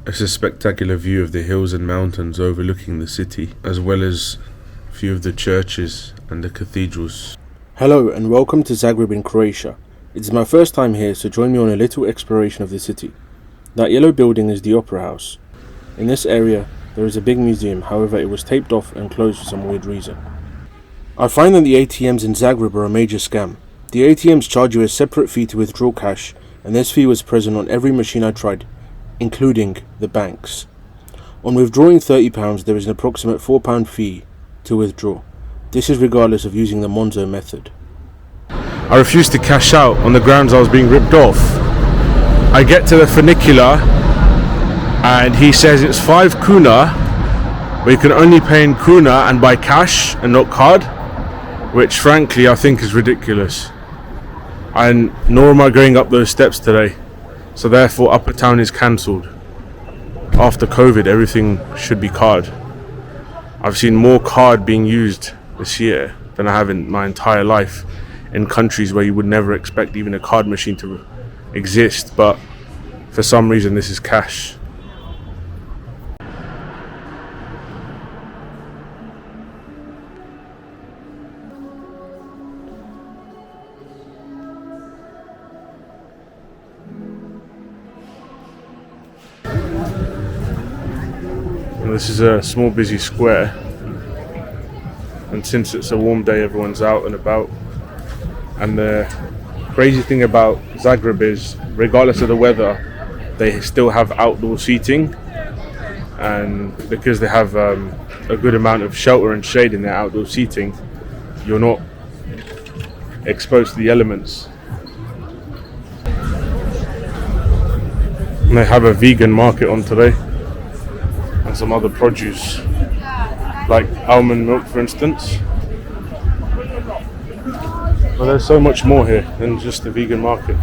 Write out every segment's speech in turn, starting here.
It's a spectacular view of the hills and mountains overlooking the city, as well as a few of the churches and the cathedrals. Hello and welcome to Zagreb in Croatia. It's my first time here, so join me on a little exploration of the city. That yellow building is the Opera House. In this area, there is a big museum, however it was taped off and closed for some weird reason. I find that the ATMs in Zagreb are a major scam. The ATMs charge you a separate fee to withdraw cash, and this fee was present on every machine I tried, including the banks. On withdrawing £30, there is an approximate £4 fee to withdraw. This is regardless of using the Monzo method. I refused to cash out on the grounds I was being ripped off. I get to the funicular and he says it's 5 kuna, but you can only pay in kuna and by cash and not card, which frankly I think is ridiculous. And nor am I going up those steps today. So therefore Upper Town is cancelled. After COVID, everything should be card. I've seen more card being used this year than I have in my entire life in countries where you would never expect even a card machine to exist, but for some reason this is cash. This is a small busy square, and since it's a warm day everyone's out and about. And the crazy thing about Zagreb is, regardless of the weather, they still have outdoor seating, and because they have a good amount of shelter and shade in their outdoor seating, you're not exposed to the elements. And they have a vegan market on today, and some other produce, like almond milk for instance. But there's so much more here than just the vegan market.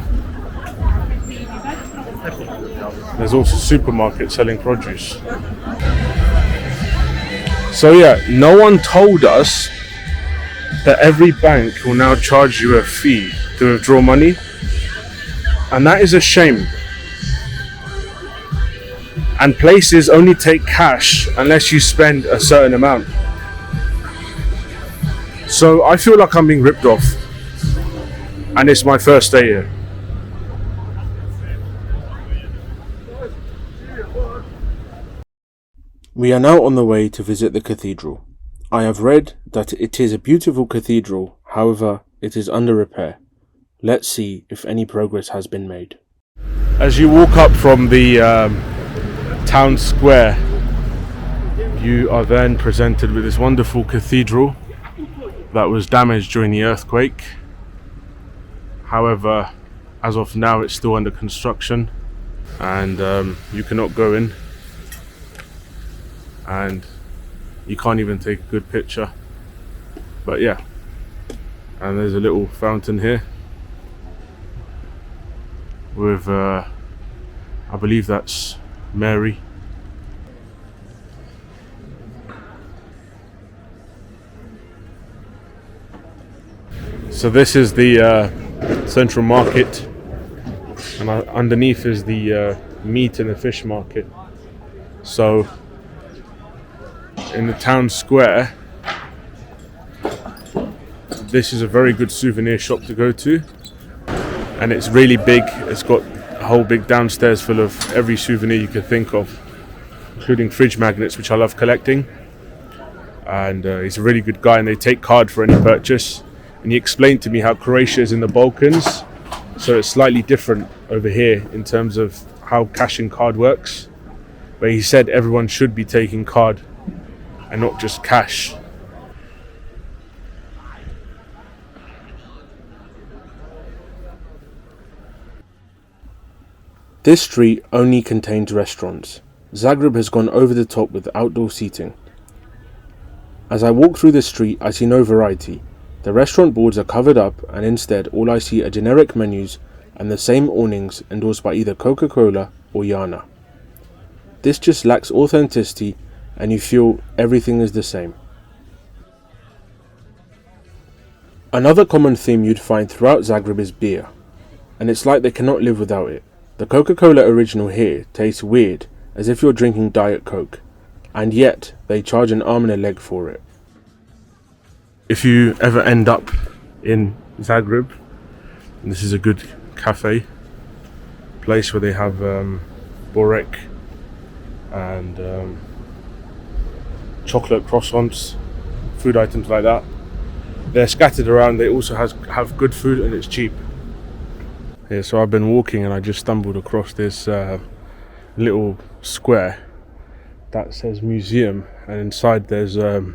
There's also supermarkets selling produce. So yeah, no one told us that every bank will now charge you a fee to withdraw money, and that is a shame. And places only take cash unless you spend a certain amount. So I feel like I'm being ripped off, and it's my first day here. We are now on the way to visit the cathedral. I have read that it is a beautiful cathedral, however it is under repair. Let's see if any progress has been made. As you walk up from the town square, you are then presented with this wonderful cathedral that was damaged during the earthquake. However, as of now it's still under construction, and you cannot go in, and you can't even take a good picture. But yeah, and there's a little fountain here with I believe that's Mary. So this is the central market, and underneath is the meat and the fish market. So in the town square, this is a very good souvenir shop to go to, and it's really big. It's got a whole big downstairs full of every souvenir you could think of, including fridge magnets, which I love collecting. And he's a really good guy, and they take card for any purchase. And he explained to me how Croatia is in the Balkans, so it's slightly different over here in terms of how cash and card works. But he said everyone should be taking card and not just cash. This street only contains restaurants. Zagreb has gone over the top with outdoor seating. As I walk through the street, I see no variety. The restaurant boards are covered up, and instead all I see are generic menus and the same awnings endorsed by either Coca-Cola or Yana. This just lacks authenticity, and you feel everything is the same. Another common theme you'd find throughout Zagreb is beer, and it's like they cannot live without it. The Coca-Cola original here tastes weird as if you're drinking Diet Coke, and yet they charge an arm and a leg for it. If you ever end up in Zagreb, this is a good cafe place where they have borek and chocolate croissants, food items like that. They're scattered around. They also have good food and it's cheap. Yeah, so I've been walking and I just stumbled across this little square that says museum, and inside there's a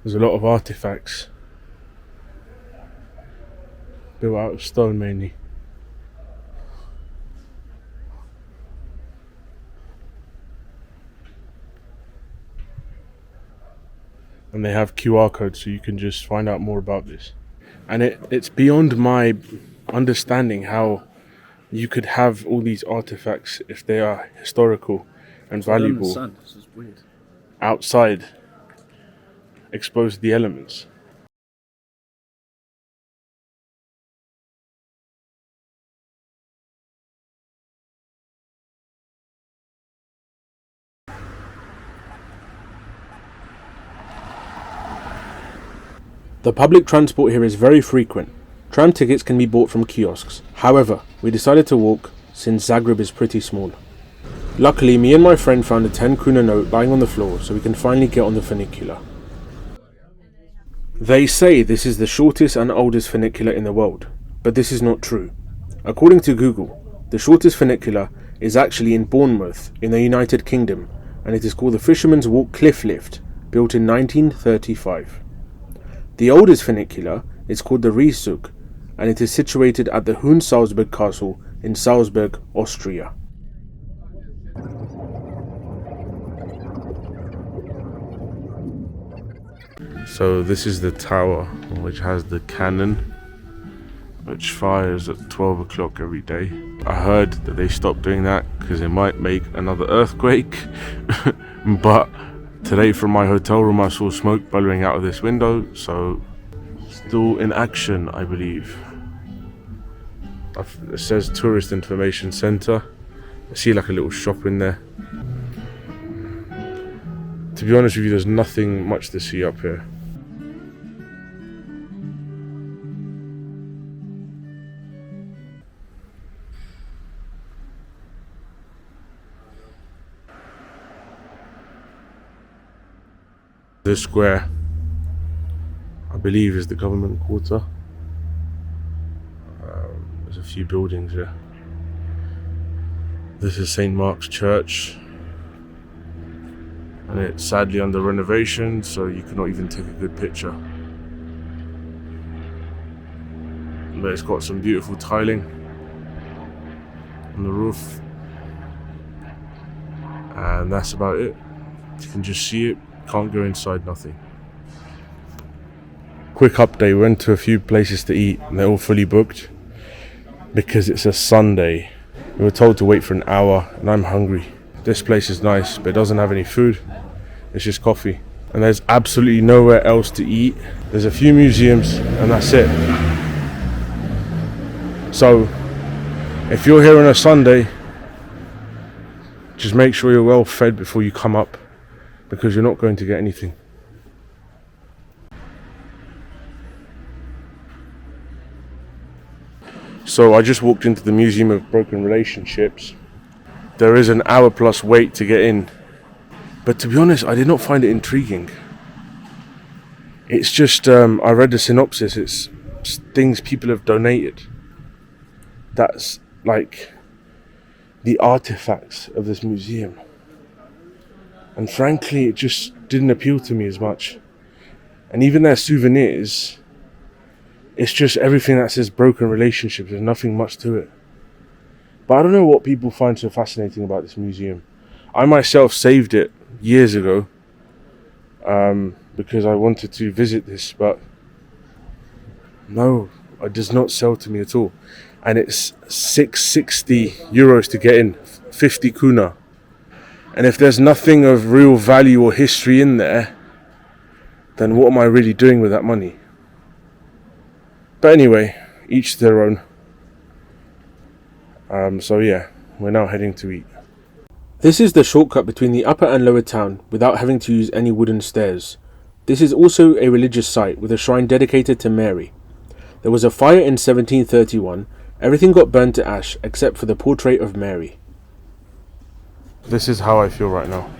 lot of artifacts built out of stone mainly. And they have QR codes so you can just find out more about this. And it's beyond my understanding how you could have all these artifacts, if they are historical and valuable, This is weird. outside, exposed to the elements. The public transport here is very frequent. Tram tickets can be bought from kiosks. However, we decided to walk since Zagreb is pretty small. Luckily, me and my friend found a 10 kuna note lying on the floor, so we can finally get on the funicular. They say this is the shortest and oldest funicular in the world, but this is not true. According to Google, the shortest funicular is actually in Bournemouth in the United Kingdom, and it is called the Fisherman's Walk Cliff Lift, built in 1935. The oldest funicular is called the Rieszug, and it is situated at the Hohen Salzburg Castle in Salzburg, Austria. So this is the tower which has the cannon which fires at 12 o'clock every day. I heard that they stopped doing that because it might make another earthquake. But today from my hotel room I saw smoke billowing out of this window, so still in action, I believe. It says Tourist Information Centre. I see like a little shop in there. To be honest with you, there's nothing much to see up here. This square, I believe, is the government quota. There's a few buildings here. This is St. Mark's Church, and it's sadly under renovation, so you cannot even take a good picture. But it's got some beautiful tiling on the roof, and that's about it. You can just see it, can't go inside, nothing. Quick update, we went to a few places to eat and they're all fully booked because it's a Sunday. We were told to wait for an hour and I'm hungry. This place is nice, but it doesn't have any food. It's just coffee. And there's absolutely nowhere else to eat. There's a few museums and that's it. So, if you're here on a Sunday, just make sure you're well fed before you come up, because you're not going to get anything. So I just walked into the Museum of Broken Relationships. There is an hour plus wait to get in. But to be honest, I did not find it intriguing. It's just, I read the synopsis, it's things people have donated. That's like the artifacts of this museum. And frankly, it just didn't appeal to me as much. And even their souvenirs, it's just everything that says broken relationships. There's nothing much to it. But I don't know what people find so fascinating about this museum. I myself saved it years ago because I wanted to visit this, but no, it does not sell to me at all. And it's 660 euros to get in, 50 kuna. And if there's nothing of real value or history in there, then what am I really doing with that money? But anyway, each to their own. So yeah, we're now heading to eat. This is the shortcut between the upper and lower town without having to use any wooden stairs. This is also a religious site with a shrine dedicated to Mary. There was a fire in 1731. Everything got burned to ash except for the portrait of Mary. This is how I feel right now.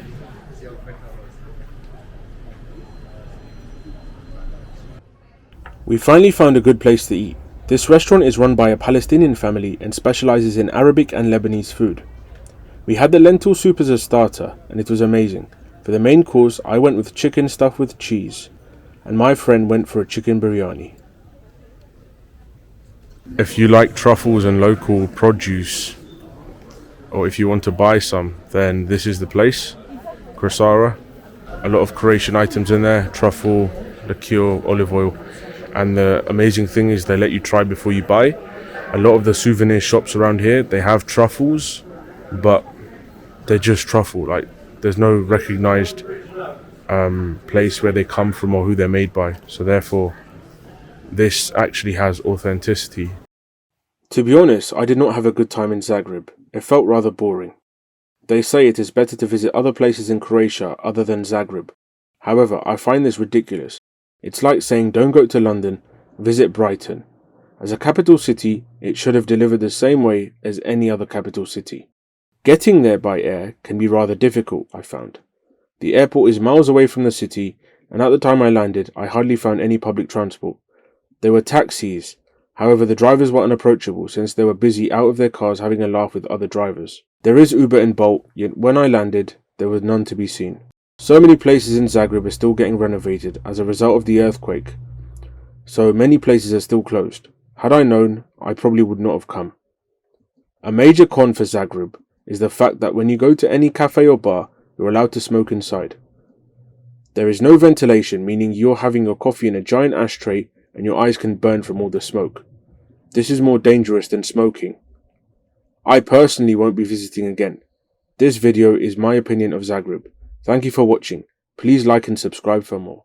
We finally found a good place to eat. This restaurant is run by a Palestinian family and specializes in Arabic and Lebanese food. We had the lentil soup as a starter and it was amazing. For the main course, I went with chicken stuffed with cheese, and my friend went for a chicken biryani. If you like truffles and local produce, or if you want to buy some, then this is the place. Croatia. A lot of Croatian items in there, truffle, liqueur, olive oil. And the amazing thing is they let you try before you buy. A lot of the souvenir shops around here, they have truffles, but they're just truffle. Like, there's no recognized place where they come from or who they're made by. So therefore, this actually has authenticity. To be honest, I did not have a good time in Zagreb. It felt rather boring. They say it is better to visit other places in Croatia other than Zagreb. However, I find this ridiculous. It's like saying don't go to London, visit Brighton. As a capital city, it should have delivered the same way as any other capital city. Getting there by air can be rather difficult, I found. The airport is miles away from the city, and at the time I landed, I hardly found any public transport. There were taxis, however the drivers were unapproachable since they were busy out of their cars having a laugh with other drivers. There is Uber and Bolt, yet when I landed, there was none to be seen. So many places in Zagreb are still getting renovated as a result of the earthquake, so many places are still closed. Had I known, I probably would not have come. A major con for Zagreb is the fact that when you go to any cafe or bar, you're allowed to smoke inside. There is no ventilation, meaning you're having your coffee in a giant ashtray and your eyes can burn from all the smoke. This is more dangerous than smoking. I personally won't be visiting again. This video is my opinion of Zagreb. Thank you for watching. Please like and subscribe for more.